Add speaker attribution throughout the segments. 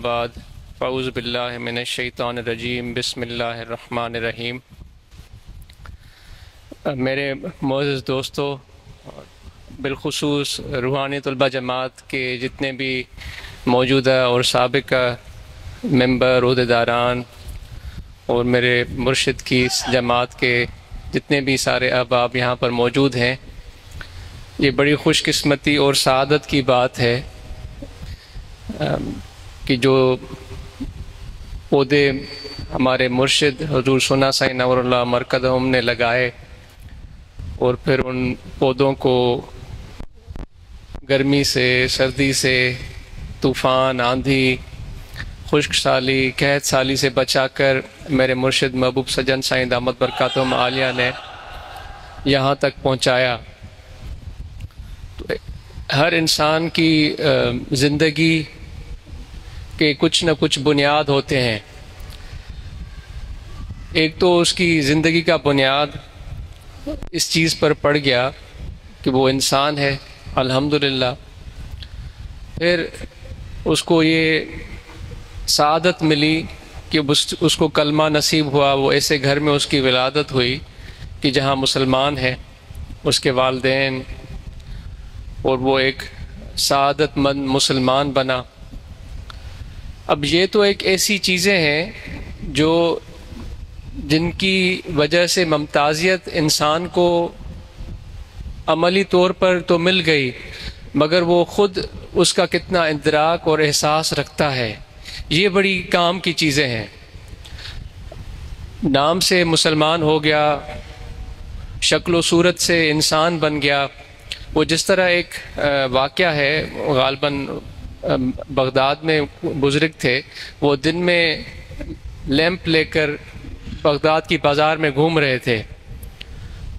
Speaker 1: بعد اعوذ باللہ من الشیطان الرجیم بسم اللہ الرحمن الرحیم۔ میرے معزز دوستو، بالخصوص روحانی طلبہ جماعت کے جتنے بھی موجودہ اور سابقہ ممبر عہدیداران اور میرے مرشد کی جماعت کے جتنے بھی سارے احباب یہاں پر موجود ہیں، یہ بڑی خوش قسمتی اور سعادت کی بات ہے کہ جو پودے ہمارے مرشد حضور سونا سائی نور اللہ مرکزہم نے لگائے اور پھر ان پودوں کو گرمی سے، سردی سے، طوفان، آندھی، خشک سالی، قحط سالی سے بچا کر میرے مرشد محبوب سجن سائیں دامت برکاتہم عالیہ نے یہاں تک پہنچایا۔ تو ہر انسان کی زندگی کہ کچھ نہ کچھ بنیاد ہوتے ہیں۔ ایک تو اس کی زندگی کا بنیاد اس چیز پر پڑ گیا کہ وہ انسان ہے، الحمدللہ۔ پھر اس کو یہ سعادت ملی کہ اس کو کلمہ نصیب ہوا، وہ ایسے گھر میں اس کی ولادت ہوئی کہ جہاں مسلمان ہے، اس کے والدین، اور وہ ایک سعادت مند مسلمان بنا۔ اب یہ تو ایک ایسی چیزیں ہیں جن کی وجہ سے ممتازیت انسان کو عملی طور پر تو مل گئی، مگر وہ خود اس کا کتنا ادراک اور احساس رکھتا ہے، یہ بڑی کام کی چیزیں ہیں۔ نام سے مسلمان ہو گیا، شکل و صورت سے انسان بن گیا۔ وہ جس طرح ایک واقعہ ہے، غالباً بغداد میں بزرگ تھے، وہ دن میں لیمپ لے کر بغداد کی بازار میں گھوم رہے تھے،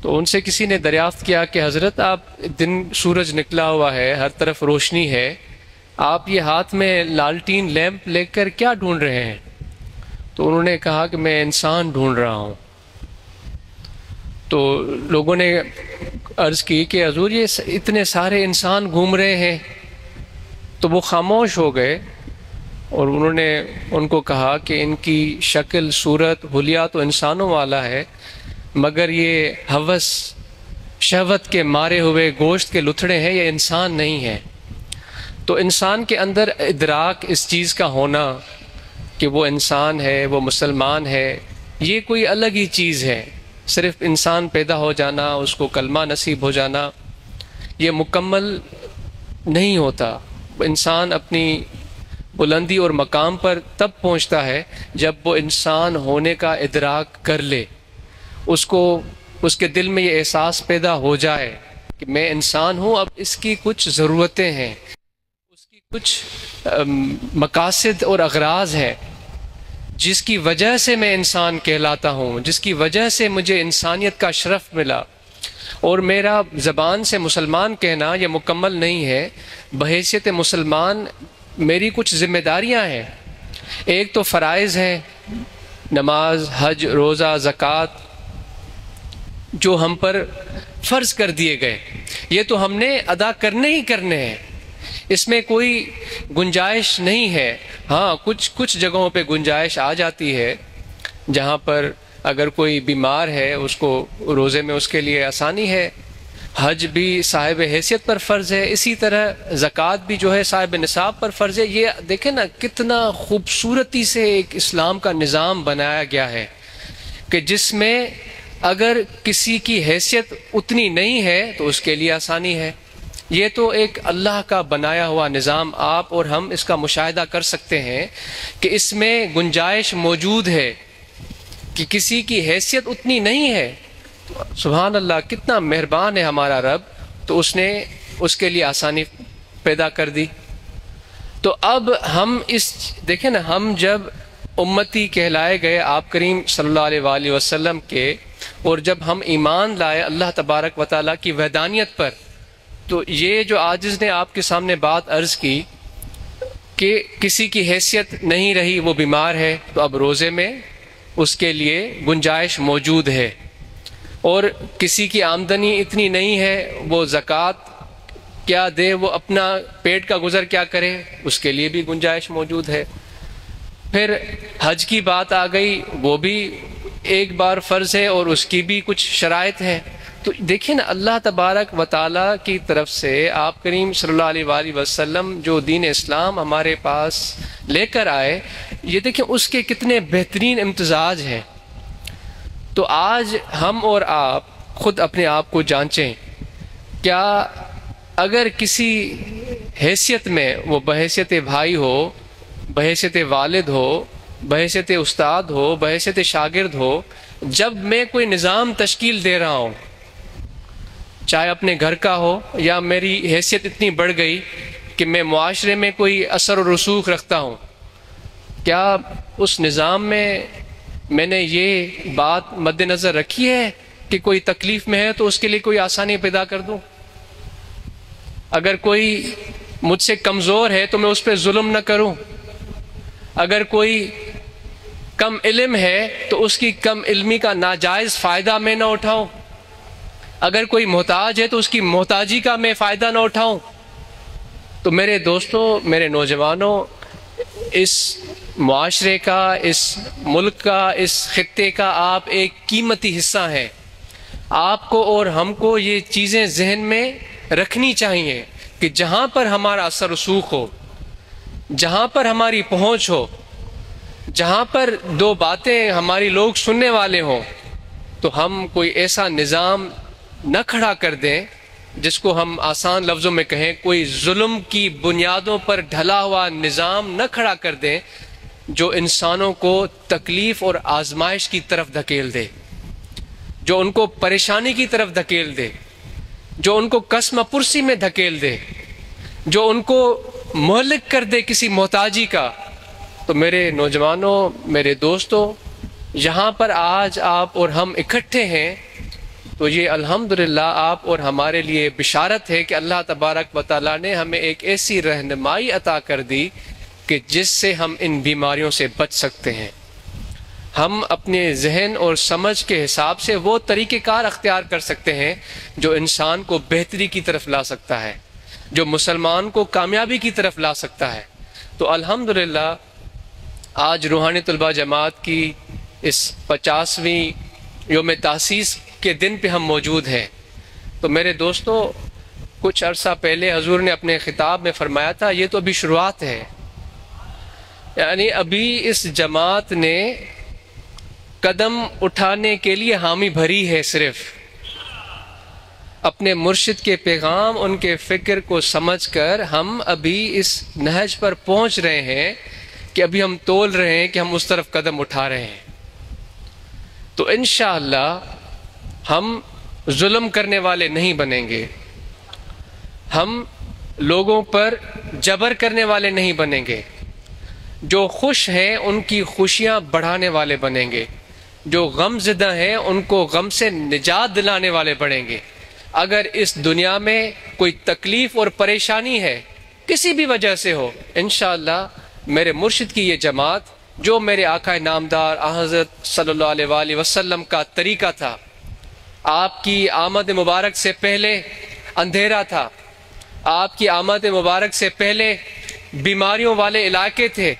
Speaker 1: تو ان سے کسی نے دریافت کیا کہ حضرت، آپ دن سورج نکلا ہوا ہے، ہر طرف روشنی ہے، آپ یہ ہاتھ میں لالٹین لیمپ لے کر کیا ڈھونڈ رہے ہیں؟ تو انہوں نے کہا کہ میں انسان ڈھونڈ رہا ہوں۔ تو لوگوں نے عرض کی کہ حضور، یہ اتنے سارے انسان گھوم رہے ہیں۔ تو وہ خاموش ہو گئے اور انہوں نے ان کو کہا کہ ان کی شکل، صورت، حلیہ تو انسانوں والا ہے، مگر یہ ہوس، شہوت کے مارے ہوئے گوشت کے لتھڑے ہیں، یہ انسان نہیں ہے۔ تو انسان کے اندر ادراک اس چیز کا ہونا کہ وہ انسان ہے، وہ مسلمان ہے، یہ کوئی الگ ہی چیز ہے۔ صرف انسان پیدا ہو جانا، اس کو کلمہ نصیب ہو جانا، یہ مکمل نہیں ہوتا۔ انسان اپنی بلندی اور مقام پر تب پہنچتا ہے جب وہ انسان ہونے کا ادراک کر لے، اس کے دل میں یہ احساس پیدا ہو جائے کہ میں انسان ہوں، اب اس کی کچھ ضرورتیں ہیں، اس کی کچھ مقاصد اور اغراض ہیں، جس کی وجہ سے میں انسان کہلاتا ہوں، جس کی وجہ سے مجھے انسانیت کا شرف ملا۔ اور میرا زبان سے مسلمان کہنا یہ مکمل نہیں ہے، بحیثیت مسلمان میری کچھ ذمہ داریاں ہیں۔ ایک تو فرائض ہیں، نماز، حج، روزہ، زکوٰۃ، جو ہم پر فرض کر دیے گئے، یہ تو ہم نے ادا کرنے ہی کرنے ہیں، اس میں کوئی گنجائش نہیں ہے۔ ہاں، کچھ جگہوں پہ گنجائش آ جاتی ہے، جہاں پر اگر کوئی بیمار ہے، اس کو روزے میں اس کے لیے آسانی ہے۔ حج بھی صاحب حیثیت پر فرض ہے، اسی طرح زکوٰۃ بھی جو ہے صاحب نصاب پر فرض ہے۔ یہ دیکھیں نا کتنا خوبصورتی سے ایک اسلام کا نظام بنایا گیا ہے کہ جس میں اگر کسی کی حیثیت اتنی نہیں ہے تو اس کے لیے آسانی ہے۔ یہ تو ایک اللہ کا بنایا ہوا نظام، آپ اور ہم اس کا مشاہدہ کر سکتے ہیں کہ اس میں گنجائش موجود ہے کہ کسی کی حیثیت اتنی نہیں ہے۔ سبحان اللہ، کتنا مہربان ہے ہمارا رب، تو اس نے اس کے لیے آسانی پیدا کر دی۔ تو اب ہم دیکھیں نا، ہم جب امتی کہلائے گئے آپ کریم صلی اللہ علیہ وآلہ وسلم کے، اور جب ہم ایمان لائے اللہ تبارک و تعالیٰ کی وحدانیت پر، تو یہ جو عاجز نے آپ کے سامنے بات عرض کی کہ کسی کی حیثیت نہیں رہی، وہ بیمار ہے، تو اب روزے میں اس کے لیے گنجائش موجود ہے، اور کسی کی آمدنی اتنی نہیں ہے، وہ زکوٰۃ کیا دے، وہ اپنا پیٹ کا گزر کیا کرے، اس کے لیے بھی گنجائش موجود ہے۔ پھر حج کی بات آ گئی، وہ بھی ایک بار فرض ہے اور اس کی بھی کچھ شرائط ہیں۔ تو دیکھیں نا، اللہ تبارک و تعالیٰ کی طرف سے آپ کریم صلی اللہ علیہ وآلہ وسلم جو دین اسلام ہمارے پاس لے کر آئے، یہ دیکھیں اس کے کتنے بہترین امتزاج ہیں۔ تو آج ہم اور آپ خود اپنے آپ کو جانچیں، کیا اگر کسی حیثیت میں، وہ بحیثیت بھائی ہو، بحیثیت والد ہو، بحیثیت استاد ہو، بحیثیت شاگرد ہو، جب میں کوئی نظام تشکیل دے رہا ہوں، چاہے اپنے گھر کا ہو یا میری حیثیت اتنی بڑھ گئی کہ میں معاشرے میں کوئی اثر و رسوخ رکھتا ہوں، کیا اس نظام میں نے یہ بات مد نظر رکھی ہے کہ کوئی تکلیف میں ہے تو اس کے لیے کوئی آسانی پیدا کر دوں؟ اگر کوئی مجھ سے کمزور ہے تو میں اس پہ ظلم نہ کروں، اگر کوئی کم علم ہے تو اس کی کم علمی کا ناجائز فائدہ میں نہ اٹھاؤں، اگر کوئی محتاج ہے تو اس کی محتاجی کا میں فائدہ نہ اٹھاؤں۔ تو میرے دوستوں، میرے نوجوانوں، اس معاشرے کا، اس ملک کا، اس خطے کا آپ ایک قیمتی حصہ ہیں۔ آپ کو اور ہم کو یہ چیزیں ذہن میں رکھنی چاہیے کہ جہاں پر ہمارا اثر رسوخ ہو، جہاں پر ہماری پہنچ ہو، جہاں پر دو باتیں ہماری لوگ سننے والے ہوں، تو ہم کوئی ایسا نظام نہ کھڑا کر دیں جس کو ہم آسان لفظوں میں کہیں، کوئی ظلم کی بنیادوں پر ڈھلا ہوا نظام نہ کھڑا کر دیں جو انسانوں کو تکلیف اور آزمائش کی طرف دھکیل دے، جو ان کو پریشانی کی طرف دھکیل دے، جو ان کو قسم پرسی میں دھکیل دے، جو ان کو مہلک کر دے کسی محتاجی کا۔ تو میرے نوجوانوں، میرے دوستوں، یہاں پر آج آپ اور ہم اکٹھے ہیں تو یہ الحمدللہ آپ اور ہمارے لیے بشارت ہے کہ اللہ تبارک و تعالیٰ نے ہمیں ایک ایسی رہنمائی عطا کر دی کہ جس سے ہم ان بیماریوں سے بچ سکتے ہیں۔ ہم اپنے ذہن اور سمجھ کے حساب سے وہ طریقہ کار اختیار کر سکتے ہیں جو انسان کو بہتری کی طرف لا سکتا ہے، جو مسلمان کو کامیابی کی طرف لا سکتا ہے۔ تو الحمدللہ آج روحانی طلبہ جماعت کی اس 50ویں یوم تاسیس کے دن پہ ہم موجود ہیں۔ تو میرے دوستوں، کچھ عرصہ پہلے حضور نے اپنے خطاب میں فرمایا تھا، یہ تو ابھی شروعات ہے، یعنی ابھی اس جماعت نے قدم اٹھانے کے لیے حامی بھری ہے، صرف اپنے مرشد کے پیغام، ان کے فکر کو سمجھ کر ہم ابھی اس نہج پر پہنچ رہے ہیں کہ ابھی ہم تول رہے ہیں کہ ہم اس طرف قدم اٹھا رہے ہیں۔ تو انشاءاللہ ہم ظلم کرنے والے نہیں بنیں گے، ہم لوگوں پر جبر کرنے والے نہیں بنیں گے، جو خوش ہیں ان کی خوشیاں بڑھانے والے بنیں گے، جو غم زدہ ہیں ان کو غم سے نجات دلانے والے بنیں گے۔ اگر اس دنیا میں کوئی تکلیف اور پریشانی ہے، کسی بھی وجہ سے ہو، انشاءاللہ میرے مرشد کی یہ جماعت، جو میرے آقا نامدار حضرت صلی اللہ علیہ وآلہ وسلم کا طریقہ تھا، آپ کی آمد مبارک سے پہلے اندھیرا تھا، آپ کی آمد مبارک سے پہلے بیماریوں والے علاقے تھے،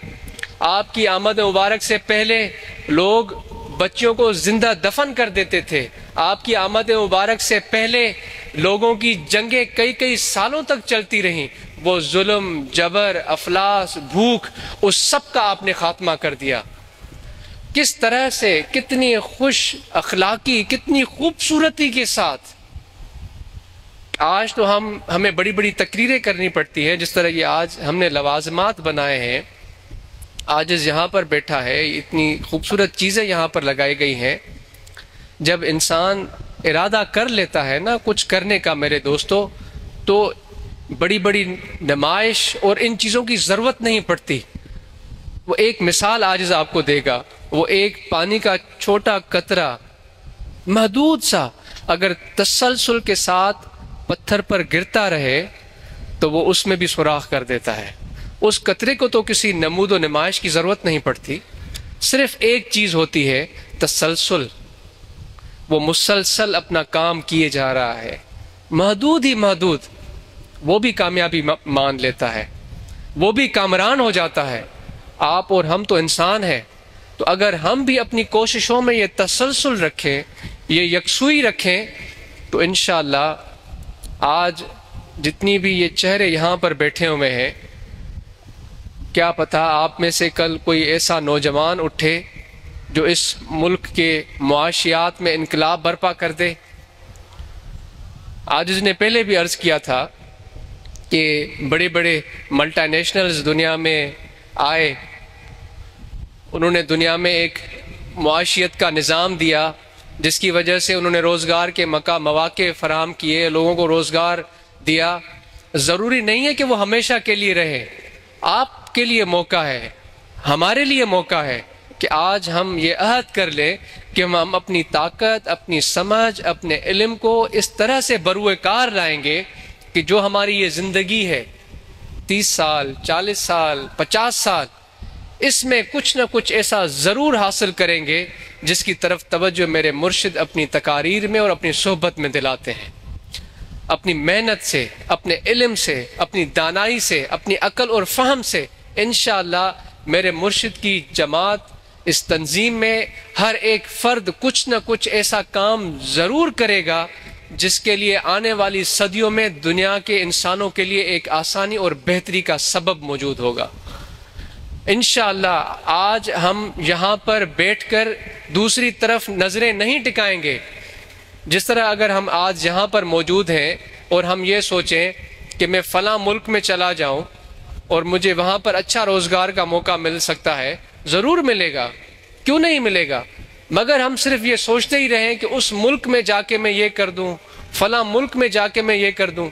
Speaker 1: آپ کی آمد مبارک سے پہلے لوگ بچوں کو زندہ دفن کر دیتے تھے، آپ کی آمد مبارک سے پہلے لوگوں کی جنگیں کئی سالوں تک چلتی رہیں، وہ ظلم، جبر، افلاس، بھوک، اس سب کا آپ نے خاتمہ کر دیا۔ کس طرح سے، کتنی خوش اخلاقی، کتنی خوبصورتی کے ساتھ آج تو ہمیں بڑی بڑی تقریریں کرنی پڑتی ہیں، جس طرح یہ آج ہم نے لوازمات بنائے ہیں، آج یہاں پر بیٹھا ہے، اتنی خوبصورت چیزیں یہاں پر لگائی گئی ہیں۔ جب انسان ارادہ کر لیتا ہے نا کچھ کرنے کا میرے دوستو، تو بڑی بڑی نمائش اور ان چیزوں کی ضرورت نہیں پڑتی۔ وہ ایک مثال آج آپ کو دے گا، وہ ایک پانی کا چھوٹا قطرہ محدود سا اگر تسلسل کے ساتھ پتھر پر گرتا رہے تو وہ اس میں بھی سوراخ کر دیتا ہے۔ اس قطرے کو تو کسی نمود و نمائش کی ضرورت نہیں پڑتی، صرف ایک چیز ہوتی ہے، تسلسل۔ وہ مسلسل اپنا کام کیے جا رہا ہے، محدود ہی محدود، وہ بھی کامیابی مان لیتا ہے، وہ بھی کامران ہو جاتا ہے، آپ اور ہم تو انسان ہیں، تو اگر ہم بھی اپنی کوششوں میں یہ تسلسل رکھیں، یہ یکسوئی رکھیں، تو انشاءاللہ آج جتنی بھی یہ چہرے یہاں پر بیٹھے ہوئے ہیں، کیا پتہ آپ میں سے کل کوئی ایسا نوجوان اٹھے جو اس ملک کے معاشیات میں انقلاب برپا کر دے۔ آج اس نے پہلے بھی عرض کیا تھا کہ بڑے بڑے ملٹی نیشنلز دنیا میں آئے، انہوں نے دنیا میں ایک معاشیت کا نظام دیا جس کی وجہ سے انہوں نے روزگار کے مواقع فراہم کیے، لوگوں کو روزگار دیا۔ ضروری نہیں ہے کہ وہ ہمیشہ کے لیے رہے، آپ کے لیے موقع ہے، ہمارے لیے موقع ہے کہ آج ہم یہ عہد کر لیں کہ ہم اپنی طاقت، اپنی سمجھ، اپنے علم کو اس طرح سے بروئے کار لائیں گے کہ جو ہماری یہ زندگی ہے 30 سال، 40 سال، 50 سال، اس میں کچھ نہ کچھ ایسا ضرور حاصل کریں گے جس کی طرف توجہ میرے مرشد اپنی تقاریر میں اور اپنی صحبت میں دلاتے ہیں۔ اپنی محنت سے، اپنے علم سے، اپنی دانائی سے، اپنی عقل اور فہم سے انشاءاللہ میرے مرشد کی جماعت اس تنظیم میں ہر ایک فرد کچھ نہ کچھ ایسا کام ضرور کرے گا جس کے لیے آنے والی صدیوں میں دنیا کے انسانوں کے لیے ایک آسانی اور بہتری کا سبب موجود ہوگا۔ انشاءاللہ آج ہم یہاں پر بیٹھ کر دوسری طرف نظریں نہیں ٹکائیں گے۔ جس طرح اگر ہم آج یہاں پر موجود ہیں اور ہم یہ سوچیں کہ میں فلاں ملک میں چلا جاؤں اور مجھے وہاں پر اچھا روزگار کا موقع مل سکتا ہے، ضرور ملے گا، کیوں نہیں ملے گا، مگر ہم صرف یہ سوچتے ہی رہیں کہ اس ملک میں جا کے میں یہ کر دوں، فلاں ملک میں جا کے میں یہ کر دوں،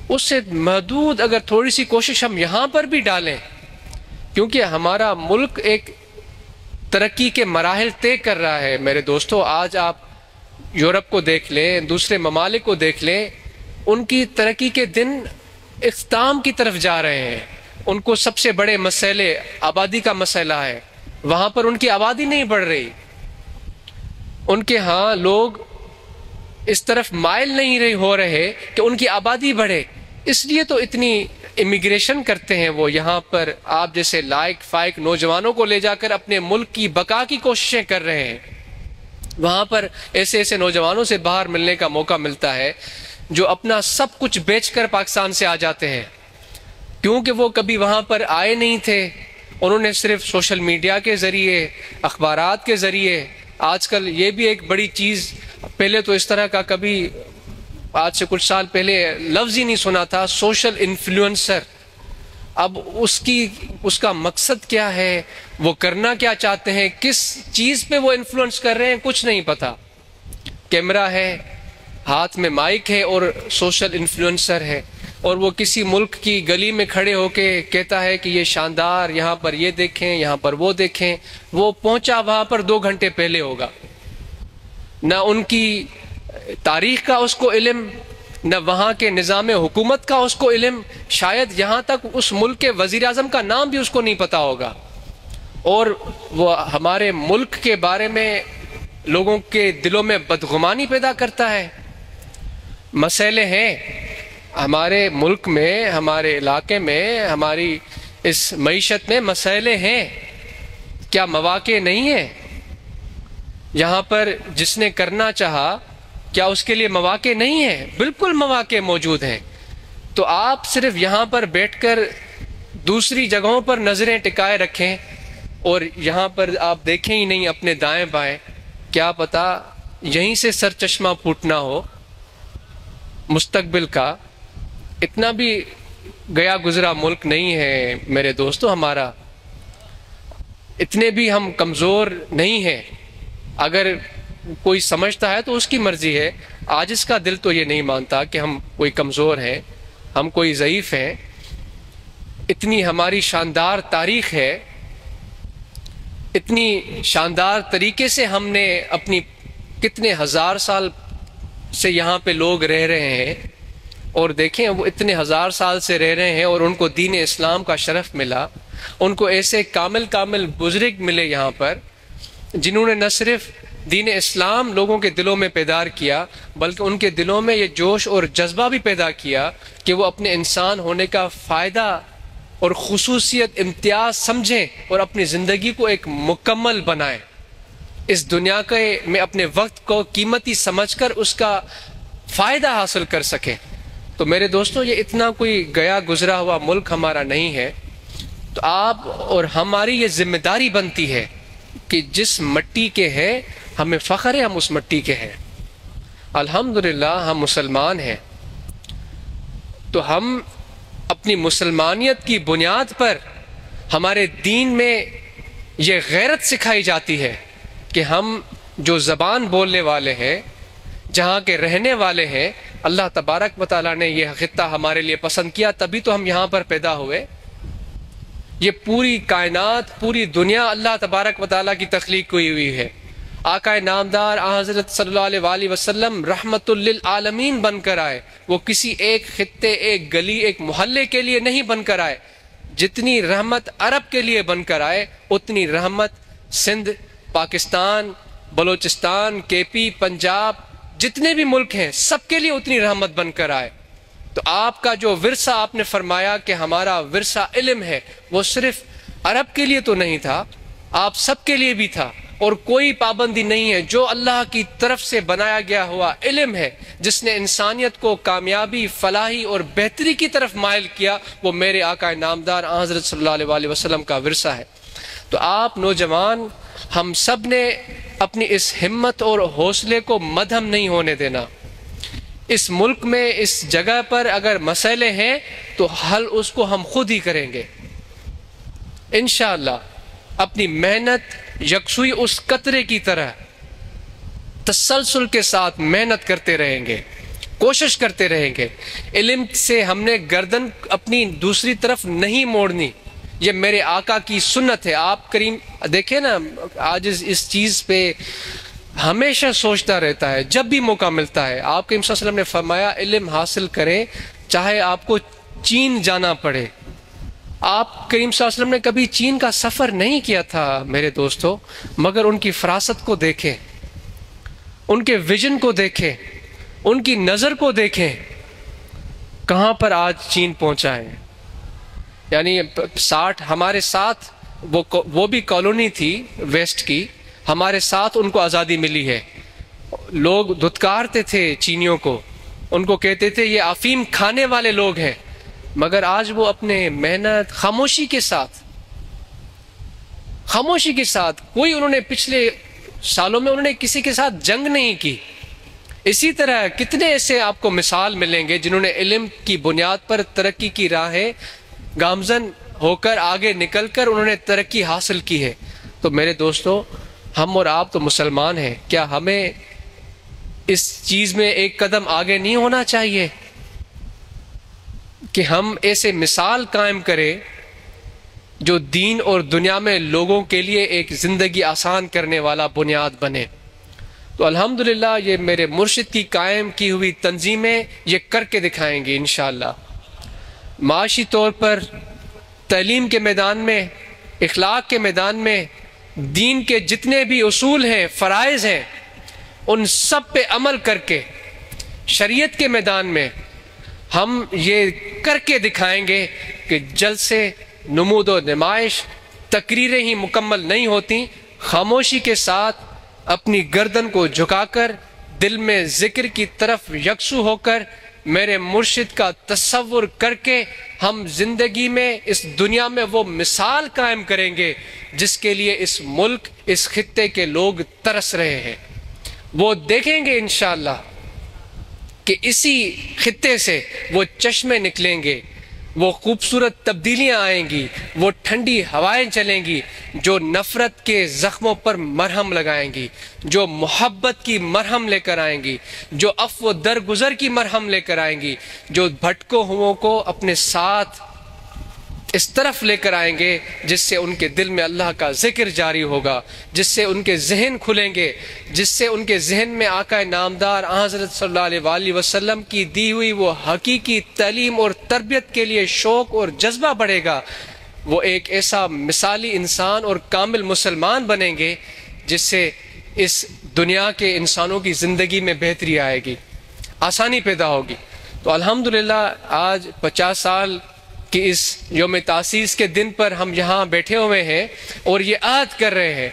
Speaker 1: اس سے محدود اگر تھوڑی سی کوشش ہم یہاں پر بھی ڈالیں، کیونکہ ہمارا ملک ایک ترقی کے مراحل طے کر رہا ہے۔ میرے دوستو، آج آپ یورپ کو دیکھ لیں، دوسرے ممالک کو دیکھ لیں، ان کی ترقی کے دن اختتام کی طرف جا رہے ہیں۔ ان کو سب سے بڑے مسئلے آبادی کا مسئلہ ہے، وہاں پر ان کی آبادی نہیں بڑھ رہی، ان کے ہاں لوگ اس طرف مائل نہیں ہو رہے کہ ان کی آبادی بڑھے، اس لیے تو اتنی امیگریشن کرتے ہیں وہ یہاں پر آپ جیسے لائق فائق نوجوانوں کو لے جا کر اپنے ملک کی بقا کی کوششیں کر رہے ہیں۔ وہاں پر ایسے ایسے نوجوانوں سے باہر ملنے کا موقع ملتا ہے جو اپنا سب کچھ بیچ کر پاکستان سے آ جاتے ہیں، کیونکہ وہ کبھی وہاں پر آئے نہیں تھے، انہوں نے صرف سوشل میڈیا کے ذریعے، اخبارات کے ذریعے، آج کل یہ بھی ایک بڑی چیز، پہلے تو اس طرح کا کبھی آج سے کچھ سال پہلے لفظ ہی نہیں سنا تھا، سوشل انفلوئنسر۔ اب اس کا مقصد کیا ہے، وہ کرنا کیا چاہتے ہیں، کس چیز پہ وہ انفلوئنس کر رہے ہیں، کچھ نہیں پتا۔ کیمرہ ہے، ہاتھ میں مائک ہے اور سوشل انفلوئنسر ہے، اور وہ کسی ملک کی گلی میں کھڑے ہو کے کہتا ہے کہ یہ شاندار، یہاں پر یہ دیکھیں، یہاں پر وہ دیکھیں۔ وہ پہنچا وہاں پر 2 گھنٹے پہلے ہوگا، نہ ان کی تاریخ کا اس کو علم، نہ وہاں کے نظام حکومت کا اس کو علم، شاید یہاں تک اس ملک کے وزیر اعظم کا نام بھی اس کو نہیں پتا ہوگا، اور وہ ہمارے ملک کے بارے میں لوگوں کے دلوں میں بدگمانی پیدا کرتا ہے۔ مسئلے ہیں ہمارے ملک میں، ہمارے علاقے میں، ہماری اس معیشت میں مسئلے ہیں، کیا مواقع نہیں ہیں؟ یہاں پر جس نے کرنا چاہا، کیا اس کے لیے مواقع نہیں ہیں؟ بالکل مواقع موجود ہیں۔ تو آپ صرف یہاں پر بیٹھ کر دوسری جگہوں پر نظریں ٹکائے رکھیں اور یہاں پر آپ دیکھیں ہی نہیں اپنے دائیں بائیں، کیا پتا یہیں سے سر چشمہ پھوٹنا ہو مستقبل کا۔ اتنا بھی گیا گزرا ملک نہیں ہے میرے دوستو ہمارا، اتنے بھی ہم کمزور نہیں ہیں۔ اگر کوئی سمجھتا ہے تو اس کی مرضی ہے، عاجز کا دل تو یہ نہیں مانتا کہ ہم کوئی کمزور ہیں، ہم کوئی ضعیف ہیں۔ اتنی ہماری شاندار تاریخ ہے، اتنی شاندار طریقے سے ہم نے اپنی کتنے ہزار سال سے یہاں پہ لوگ رہ رہے ہیں، اور دیکھیں وہ اتنے ہزار سال سے رہ رہے ہیں اور ان کو دین اسلام کا شرف ملا، ان کو ایسے کامل بزرگ ملے یہاں پر جنہوں نے نہ صرف دین اسلام لوگوں کے دلوں میں بیدار کیا، بلکہ ان کے دلوں میں یہ جوش اور جذبہ بھی پیدا کیا کہ وہ اپنے انسان ہونے کا فائدہ اور خصوصیت امتیاز سمجھیں اور اپنی زندگی کو ایک مکمل بنائیں، اس دنیا میں اپنے وقت کو قیمتی سمجھ کر اس کا فائدہ حاصل کر سکیں۔ تو میرے دوستوں، یہ اتنا کوئی گیا گزرا ہوا ملک ہمارا نہیں ہے، تو آپ اور ہماری یہ ذمہ داری بنتی ہے کہ جس مٹی کے ہیں ہمیں فخر ہے، ہم اس مٹی کے ہیں، الحمدللہ ہم مسلمان ہیں، تو ہم اپنی مسلمانیت کی بنیاد پر ہمارے دین میں یہ غیرت سکھائی جاتی ہے کہ ہم جو زبان بولنے والے ہیں، جہاں کے رہنے والے ہیں، اللہ تبارک و تعالیٰ نے یہ خطہ ہمارے لیے پسند کیا، تبھی تو ہم یہاں پر پیدا ہوئے۔ یہ پوری کائنات، پوری دنیا اللہ تبارک و تعالیٰ کی تخلیق ہوئی ہے۔ آقا نامدار حضرت صلی اللہ علیہ وآلہ وسلم رحمت للعالمین بن کر آئے، وہ کسی ایک خطے، ایک گلی، ایک محلے کے لیے نہیں بن کر آئے۔ جتنی رحمت عرب کے لیے بن کر آئے، اتنی رحمت سندھ، پاکستان، بلوچستان، کے پی، پنجاب، جتنے بھی ملک ہیں سب کے لیے اتنی رحمت بن کر آئے۔ تو آپ کا جو ورثہ آپ نے فرمایا کہ ہمارا ورثہ علم ہے، وہ صرف عرب کے لیے تو نہیں تھا، آپ سب کے لیے بھی تھا، اور کوئی پابندی نہیں ہے۔ جو اللہ کی طرف سے بنایا گیا ہوا علم ہے، جس نے انسانیت کو کامیابی، فلاحی اور بہتری کی طرف مائل کیا، وہ میرے آقا نامدار حضرت صلی اللہ علیہ وآلہ وسلم کا ورثہ ہے۔ تو آپ نوجوان، ہم سب نے اپنی اس ہمت اور حوصلے کو مدھم نہیں ہونے دینا۔ اس ملک میں، اس جگہ پر اگر مسئلے ہیں تو حل اس کو ہم خود ہی کریں گے انشاءاللہ۔ اپنی محنت یکسوئی اس قطرے کی طرح تسلسل کے ساتھ محنت کرتے رہیں گے، کوشش کرتے رہیں گے۔ علم سے ہم نے گردن اپنی دوسری طرف نہیں موڑنی، یہ میرے آقا کی سنت ہے۔ آپ کریم دیکھیں نا، آج اس چیز پہ ہمیشہ سوچتا رہتا ہے جب بھی موقع ملتا ہے۔ آپ کریم صلی اللہ علیہ وسلم نے فرمایا علم حاصل کریں چاہے آپ کو چین جانا پڑے۔ آپ کریم صلی اللہ علیہ وسلم نے کبھی چین کا سفر نہیں کیا تھا میرے دوستو، مگر ان کی فراست کو دیکھیں، ان کے ویژن کو دیکھیں، ان کی نظر کو دیکھیں، کہاں پر آج چین پہنچا ہے۔ یعنی 60 ہمارے ساتھ وہ بھی کالونی تھی ویسٹ کی، ہمارے ساتھ ان کو آزادی ملی ہے۔ لوگ دھتکارتے تھے چینیوں کو، ان کو کہتے تھے یہ افیم کھانے والے لوگ ہیں، مگر آج وہ اپنے محنت، خاموشی کے ساتھ کوئی انہوں نے پچھلے سالوں میں انہوں نے کسی کے ساتھ جنگ نہیں کی۔ اسی طرح کتنے ایسے آپ کو مثال ملیں گے جنہوں نے علم کی بنیاد پر ترقی کی راہیں گامزن ہو کر آگے نکل کر انہوں نے ترقی حاصل کی ہے۔ تو میرے دوستو، ہم اور آپ تو مسلمان ہیں، کیا ہمیں اس چیز میں ایک قدم آگے نہیں ہونا چاہیے کہ ہم ایسے مثال قائم کریں جو دین اور دنیا میں لوگوں کے لیے ایک زندگی آسان کرنے والا بنیاد بنے؟ تو الحمدللہ یہ میرے مرشد کی قائم کی ہوئی تنظیمیں یہ کر کے دکھائیں گی انشاءاللہ۔ معاشی طور پر، تعلیم کے میدان میں، اخلاق کے میدان میں، دین کے جتنے بھی اصول ہیں، فرائض ہیں، ان سب پہ عمل کر کے شریعت کے میدان میں ہم یہ کر کے دکھائیں گے کہ جلسے، نمود و نمائش، تقریریں ہی مکمل نہیں ہوتی۔ خاموشی کے ساتھ اپنی گردن کو جھکا کر دل میں ذکر کی طرف یکسو ہو کر میرے مرشد کا تصور کر کے ہم زندگی میں، اس دنیا میں وہ مثال قائم کریں گے جس کے لیے اس ملک، اس خطے کے لوگ ترس رہے ہیں۔ وہ دیکھیں گے انشاءاللہ کہ اسی خطے سے وہ چشمے نکلیں گے، وہ خوبصورت تبدیلیاں آئیں گی، وہ ٹھنڈی ہوائیں چلیں گی جو نفرت کے زخموں پر مرہم لگائیں گی، جو محبت کی مرہم لے کر آئیں گی، جو عفو و درگزر کی مرہم لے کر آئیں گی، جو بھٹکو ہوئوں کو اپنے ساتھ اس طرف لے کر آئیں گے جس سے ان کے دل میں اللہ کا ذکر جاری ہوگا، جس سے ان کے ذہن کھلیں گے، جس سے ان کے ذہن میں آقا نامدار حضرت صلی اللہ علیہ وآلہ وسلم کی دی ہوئی وہ حقیقی تعلیم اور تربیت کے لیے شوق اور جذبہ بڑھے گا۔ وہ ایک ایسا مثالی انسان اور کامل مسلمان بنیں گے جس سے اس دنیا کے انسانوں کی زندگی میں بہتری آئے گی، آسانی پیدا ہوگی۔ تو الحمدللہ آج 50 سال کہ اس یوم تاسیس کے دن پر ہم یہاں بیٹھے ہوئے ہیں اور یہ عہد کر رہے ہیں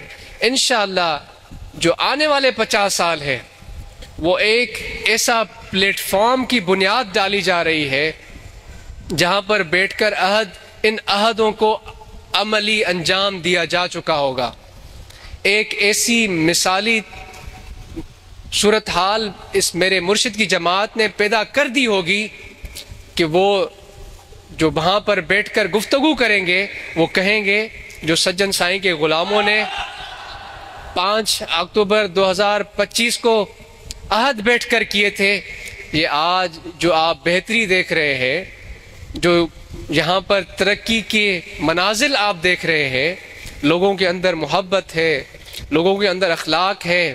Speaker 1: انشاءاللہ جو آنے والے 50 سال ہے وہ ایک ایسا پلیٹ فارم کی بنیاد ڈالی جا رہی ہے جہاں پر بیٹھ کر ان عہدوں کو عملی انجام دیا جا چکا ہوگا. ایک ایسی مثالی صورتحال اس میرے مرشد کی جماعت نے پیدا کر دی ہوگی کہ وہ جو وہاں پر بیٹھ کر گفتگو کریں گے وہ کہیں گے جو سجن سائیں کے غلاموں نے 5 اکتوبر 2025 کو عہد بیٹھ کر کیے تھے، یہ آج جو آپ بہتری دیکھ رہے ہیں، جو یہاں پر ترقی کے منازل آپ دیکھ رہے ہیں، لوگوں کے اندر محبت ہے، لوگوں کے اندر اخلاق ہے،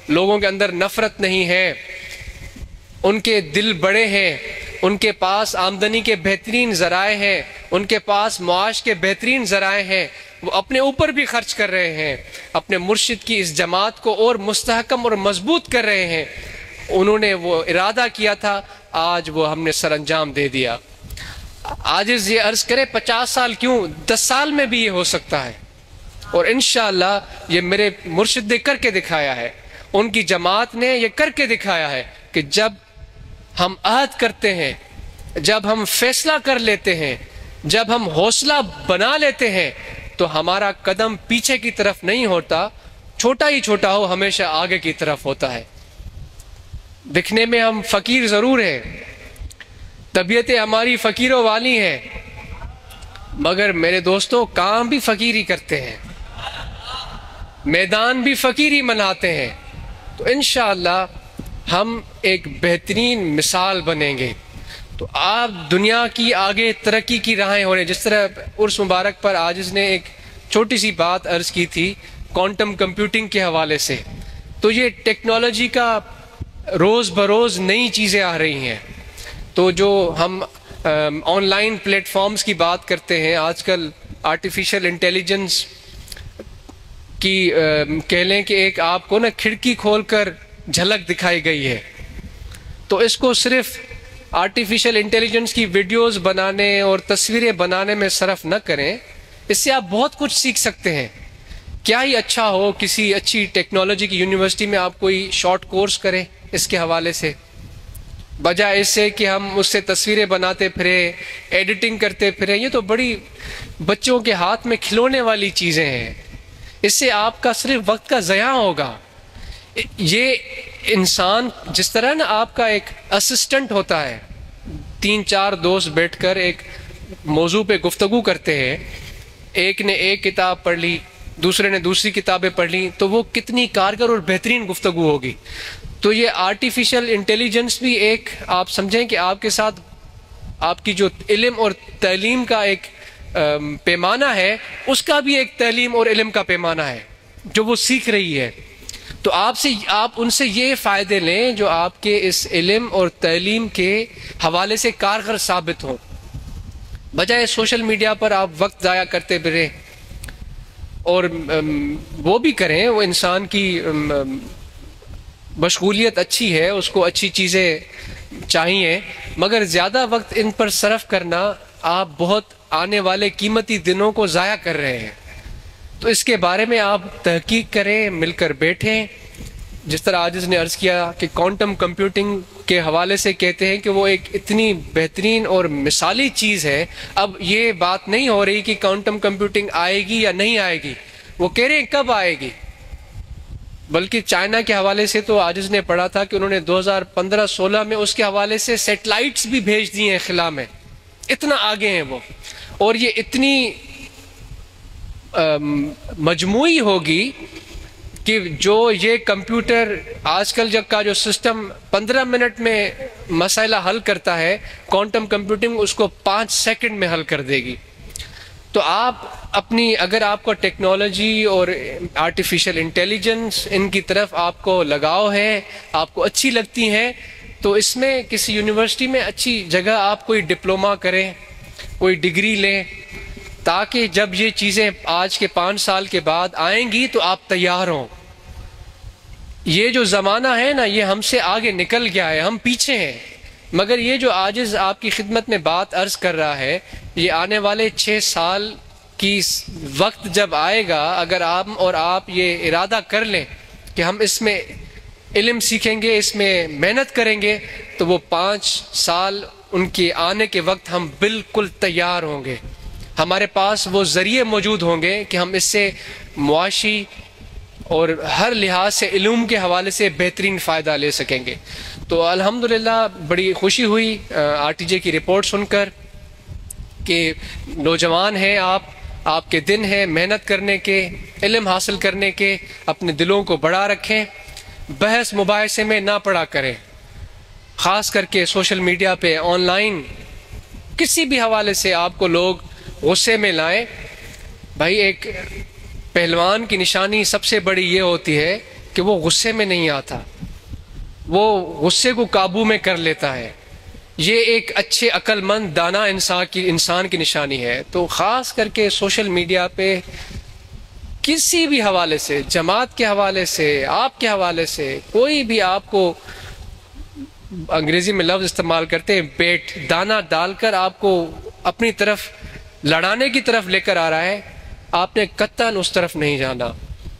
Speaker 1: لوگوں کے اندر نفرت نہیں ہے، ان کے دل بڑے ہیں، ان کے پاس آمدنی کے بہترین ذرائع ہیں، ان کے پاس معاش کے بہترین ذرائع ہیں، وہ اپنے اوپر بھی خرچ کر رہے ہیں، اپنے مرشد کی اس جماعت کو اور مستحکم اور مضبوط کر رہے ہیں. انہوں نے وہ ارادہ کیا تھا، آج وہ ہم نے سر انجام دے دیا. عاجز یہ عرض کرے 50 سال کیوں، 10 سال میں بھی یہ ہو سکتا ہے، اور انشاءاللہ یہ میرے مرشد نے کر کے دکھایا ہے، ان کی جماعت نے یہ کر کے دکھایا ہے کہ جب ہم عہد کرتے ہیں، جب ہم فیصلہ کر لیتے ہیں، جب ہم حوصلہ بنا لیتے ہیں تو ہمارا قدم پیچھے کی طرف نہیں ہوتا، چھوٹا ہی چھوٹا ہو ہمیشہ آگے کی طرف ہوتا ہے. دکھنے میں ہم فقیر ضرور ہیں، طبیعتیں ہماری فقیروں والی ہیں، مگر میرے دوستوں کام بھی فقیری کرتے ہیں، میدان بھی فقیری مناتے ہیں. تو انشاءاللہ ہم ایک بہترین مثال بنیں گے. تو آپ دنیا کی آگے ترقی کی راہیں ہو رہے ہیں. جس طرح عرس مبارک پر عاجز نے ایک چھوٹی سی بات عرض کی تھی کوانٹم کمپیوٹنگ کے حوالے سے، تو یہ ٹیکنالوجی کا روز بروز نئی چیزیں آ رہی ہیں. تو جو ہم آن لائن پلیٹ فارمز کی بات کرتے ہیں، آج کل آرٹیفیشل انٹیلیجنس کی کہہ لیں کہ ایک آپ کو نا کھڑکی کھول کر جھلک دکھائی گئی ہے. تو اس کو صرف آرٹیفیشل انٹیلیجنس کی ویڈیوز بنانے اور تصویریں بنانے میں صرف نہ کریں، اس سے آپ بہت کچھ سیکھ سکتے ہیں. کیا ہی اچھا ہو کسی اچھی ٹیکنالوجی کی یونیورسٹی میں آپ کوئی شارٹ کورس کریں اس کے حوالے سے، بجائے اس سے کہ ہم اس سے تصویریں بناتے پھریں، ایڈیٹنگ کرتے پھریں. یہ تو بڑی بچوں کے ہاتھ میں کھلونے والی چیزیں ہیں، اس سے آپ کا صرف وقت کا ضیاع ہوگا. یہ انسان جس طرح نا آپ کا ایک اسسٹنٹ ہوتا ہے، 3-4 دوست بیٹھ کر ایک موضوع پہ گفتگو کرتے ہیں، ایک نے ایک کتاب پڑھ لی، دوسرے نے دوسری کتابیں پڑھ لی، تو وہ کتنی کارگر اور بہترین گفتگو ہوگی. تو یہ آرٹیفیشل انٹیلیجنس بھی ایک آپ سمجھیں کہ آپ کے ساتھ آپ کی جو علم اور تعلیم کا ایک پیمانہ ہے، اس کا بھی ایک تعلیم اور علم کا پیمانہ ہے جو وہ سیکھ رہی ہے. تو آپ ان سے یہ فائدے لیں جو آپ کے اس علم اور تعلیم کے حوالے سے کارگر ثابت ہوں، بجائے سوشل میڈیا پر آپ وقت ضائع کرتے پھریں. اور وہ بھی کریں، وہ انسان کی مشغولیت اچھی ہے، اس کو اچھی چیزیں چاہیے، مگر زیادہ وقت ان پر صرف کرنا آپ بہت آنے والے قیمتی دنوں کو ضائع کر رہے ہیں. تو اس کے بارے میں آپ تحقیق کریں، مل کر بیٹھیں. جس طرح عاجز نے عرض کیا کہ کوانٹم کمپیوٹنگ کے حوالے سے کہتے ہیں کہ وہ ایک اتنی بہترین اور مثالی چیز ہے. اب یہ بات نہیں ہو رہی کہ کوانٹم کمپیوٹنگ آئے گی یا نہیں آئے گی، وہ کہہ رہے ہیں کب آئے گی. بلکہ چائنا کے حوالے سے تو عاجز نے پڑھا تھا کہ انہوں نے 2015-16 میں اس کے حوالے سے سیٹلائٹس بھی بھیج دی ہیں خلا میں، اتنا آگے ہیں وہ. اور یہ اتنی مجموعی ہوگی کہ جو یہ کمپیوٹر آج کل جب کا جو سسٹم 15 منٹ میں مسئلہ حل کرتا ہے، کوانٹم کمپیوٹنگ اس کو 5 سیکنڈ میں حل کر دے گی. تو آپ اگر آپ کو ٹیکنالوجی اور آرٹیفیشل انٹیلیجنس ان کی طرف آپ کو لگاؤ ہے، آپ کو اچھی لگتی ہیں، تو اس میں کسی یونیورسٹی میں اچھی جگہ آپ کوئی ڈپلومہ کریں، کوئی ڈگری لیں، تاکہ جب یہ چیزیں آج کے 5 سال کے بعد آئیں گی تو آپ تیار ہوں. یہ جو زمانہ ہے نا، یہ ہم سے آگے نکل گیا ہے، ہم پیچھے ہیں. مگر یہ جو عاجز آپ کی خدمت میں بات عرض کر رہا ہے یہ آنے والے 6 سال کی وقت جب آئے گا، اگر آپ یہ ارادہ کر لیں کہ ہم اس میں علم سیکھیں گے، اس میں محنت کریں گے، تو وہ 5 سال ان کے آنے کے وقت ہم بالکل تیار ہوں گے. ہمارے پاس وہ ذریعے موجود ہوں گے کہ ہم اس سے معاشی اور ہر لحاظ سے علوم کے حوالے سے بہترین فائدہ لے سکیں گے. تو الحمدللہ بڑی خوشی ہوئی RTJ کی رپورٹ سن کر کہ نوجوان ہیں آپ کے دن ہیں محنت کرنے کے، علم حاصل کرنے کے، اپنے دلوں کو بڑا رکھیں، بحث مباحثے میں نہ پڑا کریں، خاص کر کے سوشل میڈیا پہ آن لائن کسی بھی حوالے سے آپ کو لوگ غصے میں لائیں. بھائی ایک پہلوان کی نشانی سب سے بڑی یہ ہوتی ہے کہ وہ غصے میں نہیں آتا، وہ غصے کو قابو میں کر لیتا ہے. یہ ایک اچھے عقل مند دانا انسان کی نشانی ہے. تو خاص کر کے سوشل میڈیا پہ کسی بھی حوالے سے، جماعت کے حوالے سے، آپ کے حوالے سے، کوئی بھی آپ کو انگریزی میں لفظ استعمال کرتے ہیں بیٹ، دانا ڈال کر آپ کو اپنی طرف لڑانے کی طرف لے کر آ رہا ہے، آپ نے قطعاً اس طرف نہیں جانا.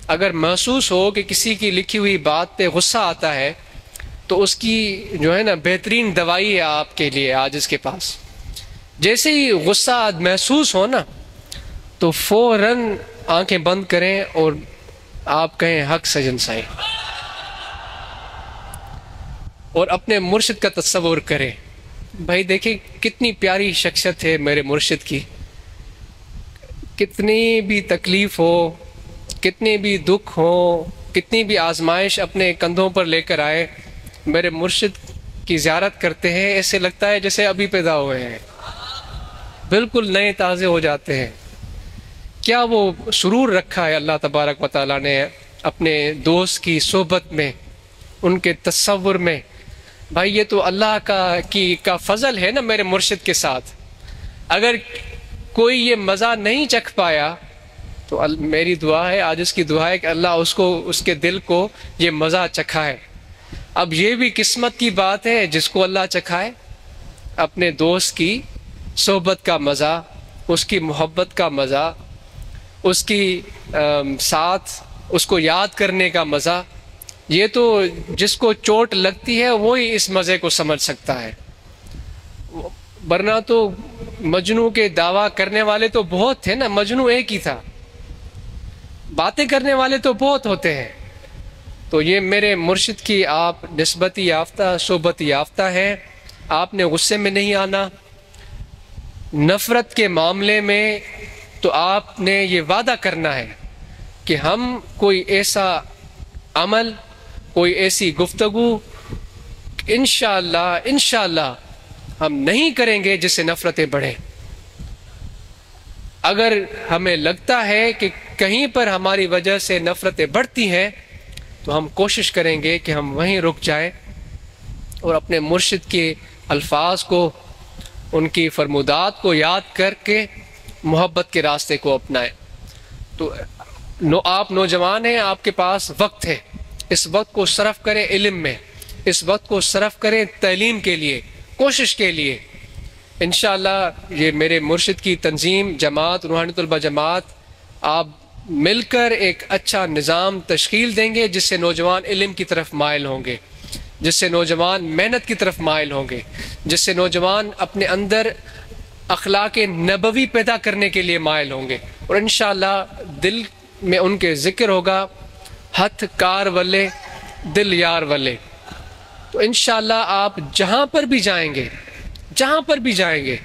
Speaker 1: اگر محسوس ہو کہ کسی کی لکھی ہوئی بات پہ غصہ آتا ہے تو اس کی جو ہے نا بہترین دوائی ہے آپ کے لیے آج اس کے پاس. جیسے ہی غصہ محسوس ہو نا تو فوراً آنکھیں بند کریں اور آپ کہیں حق سجن سائیں، اور اپنے مرشد کا تصور کریں. بھائی دیکھیں کتنی پیاری شخصیت ہے میرے مرشد کی، کتنی بھی تکلیف ہو، کتنے بھی دکھ ہو، کتنی بھی آزمائش اپنے کندھوں پر لے کر آئے، میرے مرشد کی زیارت کرتے ہیں ایسے لگتا ہے جیسے ابھی پیدا ہوئے ہیں، بالکل نئے تازے ہو جاتے ہیں. کیا وہ سرور رکھا ہے اللہ تبارک و تعالیٰ نے اپنے دوست کی صحبت میں، ان کے تصور میں. بھائی یہ تو اللہ کا فضل ہے نا میرے مرشد کے ساتھ. اگر کوئی یہ مزہ نہیں چکھ پایا تو میری دعا ہے، آج اس کی دعا ہے کہ اللہ اس کے دل کو یہ مزہ چکھائے. اب یہ بھی قسمت کی بات ہے جس کو اللہ چکھائے اپنے دوست کی صحبت کا مزہ، اس کی محبت کا مزہ، اس کی ساتھ اس کو یاد کرنے کا مزہ. یہ تو جس کو چوٹ لگتی ہے وہی اس مزے کو سمجھ سکتا ہے، ورنہ تو مجنو کے دعویٰ کرنے والے تو بہت تھے نا، مجنو ایک ہی تھا، باتیں کرنے والے تو بہت ہوتے ہیں. تو یہ میرے مرشد کی آپ نسبت یافتہ، صحبت یافتہ ہیں. آپ نے غصے میں نہیں آنا. نفرت کے معاملے میں تو آپ نے یہ وعدہ کرنا ہے کہ ہم کوئی ایسا عمل، کوئی ایسی گفتگو انشاءاللہ ہم نہیں کریں گے جس سے نفرتیں بڑھیں. اگر ہمیں لگتا ہے کہ کہیں پر ہماری وجہ سے نفرتیں بڑھتی ہیں تو ہم کوشش کریں گے کہ ہم وہیں رک جائیں اور اپنے مرشد کے الفاظ کو، ان کی فرمودات کو یاد کر کے محبت کے راستے کو اپنائیں. تو آپ نوجوان ہیں، آپ کے پاس وقت ہے، اس وقت کو صرف کریں علم میں، اس وقت کو صرف کریں تعلیم کے لیے، کوشش کے لیے. انشاءاللہ یہ میرے مرشد کی تنظیم، جماعت روحانی طلبہ جماعت، آپ مل کر ایک اچھا نظام تشکیل دیں گے جس سے نوجوان علم کی طرف مائل ہوں گے، جس سے نوجوان محنت کی طرف مائل ہوں گے، جس سے نوجوان اپنے اندر اخلاق نبوی پیدا کرنے کے لیے مائل ہوں گے. اور انشاءاللہ دل میں ان کے ذکر ہوگا، ہتھ کار ولے دل یار ولے. تو انشاءاللہ آپ جہاں پر بھی جائیں گے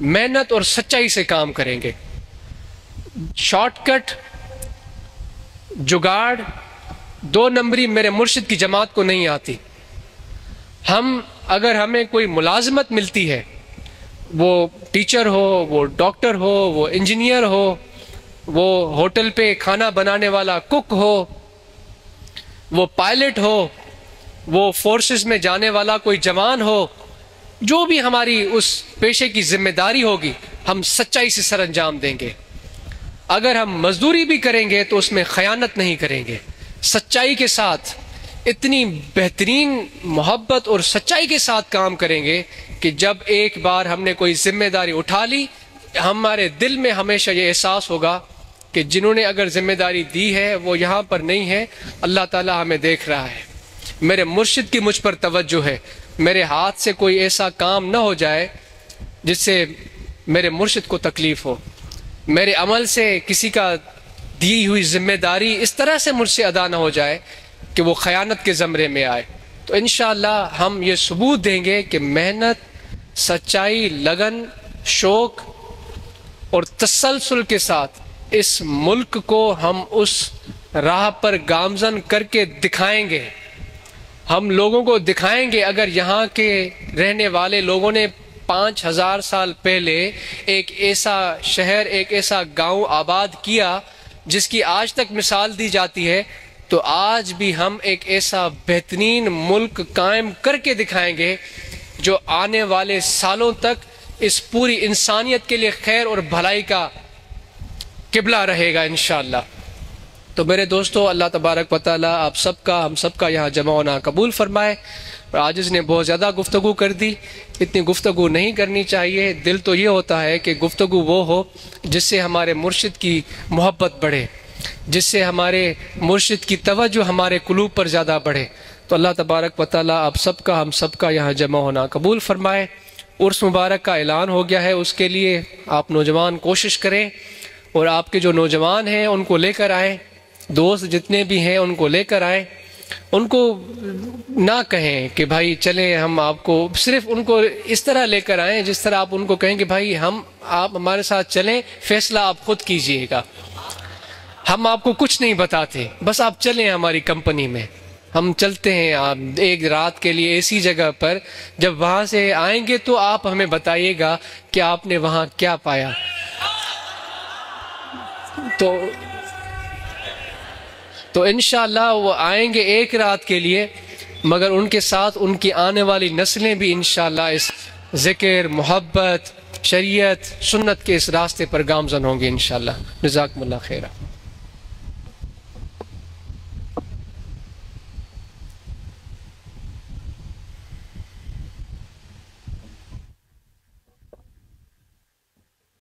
Speaker 1: محنت اور سچائی سے کام کریں گے. شارٹ کٹ، جگاڑ، 2 نمبری میرے مرشد کی جماعت کو نہیں آتی. اگر ہمیں کوئی ملازمت ملتی ہے، وہ ٹیچر ہو، وہ ڈاکٹر ہو، وہ انجینئر ہو، وہ ہوٹل پہ کھانا بنانے والا کک ہو، وہ پائلٹ ہو، وہ فورسز میں جانے والا کوئی جوان ہو، جو بھی ہماری اس پیشے کی ذمہ داری ہوگی ہم سچائی سے سر انجام دیں گے. اگر ہم مزدوری بھی کریں گے تو اس میں خیانت نہیں کریں گے، سچائی کے ساتھ اتنی بہترین محبت اور سچائی کے ساتھ کام کریں گے کہ جب ایک بار ہم نے کوئی ذمہ داری اٹھا لی ہمارے دل میں ہمیشہ یہ احساس ہوگا کہ جنہوں نے اگر ذمہ داری دی ہے وہ یہاں پر نہیں ہے، اللہ تعالیٰ ہمیں دیکھ رہا ہے، میرے مرشد کی مجھ پر توجہ ہے، میرے ہاتھ سے کوئی ایسا کام نہ ہو جائے جس سے میرے مرشد کو تکلیف ہو، میرے عمل سے کسی کا دی ہوئی ذمہ داری اس طرح سے مجھ سے ادا نہ ہو جائے کہ وہ خیانت کے زمرے میں آئے۔ تو انشاءاللہ ہم یہ ثبوت دیں گے کہ محنت، سچائی، لگن، شوق اور تسلسل کے ساتھ اس ملک کو ہم اس راہ پر گامزن کر کے دکھائیں گے، ہم لوگوں کو دکھائیں گے۔ اگر یہاں کے رہنے والے لوگوں نے 5000 سال پہلے ایک ایسا شہر، ایک ایسا گاؤں آباد کیا جس کی آج تک مثال دی جاتی ہے، تو آج بھی ہم ایک ایسا بہترین ملک قائم کر کے دکھائیں گے جو آنے والے سالوں تک اس پوری انسانیت کے لیے خیر اور بھلائی کا قبلہ رہے گا انشاءاللہ۔ تو میرے دوستو، اللہ تبارک و تعالیٰ آپ سب کا، ہم سب کا یہاں جمع ہونا قبول فرمائے۔ اور عاجز نے بہت زیادہ گفتگو کر دی، اتنی گفتگو نہیں کرنی چاہیے۔ دل تو یہ ہوتا ہے کہ گفتگو وہ ہو جس سے ہمارے مرشد کی محبت بڑھے، جس سے ہمارے مرشد کی توجہ ہمارے قلوب پر زیادہ بڑھے۔ تو اللہ تبارک و تعالیٰ آپ سب کا، ہم سب کا یہاں جمع ہونا قبول فرمائے۔ عرس مبارک کا اعلان ہو گیا ہے، اس کے لیے آپ نوجوان کوشش کریں، اور آپ کے جو نوجوان ہیں ان کو لے کر آئیں، دوست جتنے بھی ہیں ان کو لے کر آئیں۔ ان کو نہ کہیں کہ بھائی چلیں ہم آپ کو، صرف ان کو اس طرح لے کر آئیں جس طرح آپ ان کو کہیں کہ بھائی آپ ہمارے ساتھ چلیں، فیصلہ آپ خود کیجئے گا، ہم آپ کو کچھ نہیں بتاتے، بس آپ چلیں ہماری کمپنی میں، ہم چلتے ہیں آپ ایک رات کے لیے ایسی جگہ پر، جب وہاں سے آئیں گے تو آپ ہمیں بتائیے گا کہ آپ نے وہاں کیا پایا۔ تو انشاءاللہ وہ آئیں گے ایک رات کے لیے، مگر ان کے ساتھ ان کی آنے والی نسلیں بھی انشاءاللہ اس ذکر، محبت، شریعت، سنت کے اس راستے پر گامزن ہوں گے انشاءاللہ۔ جزاکم اللہ خیرہ۔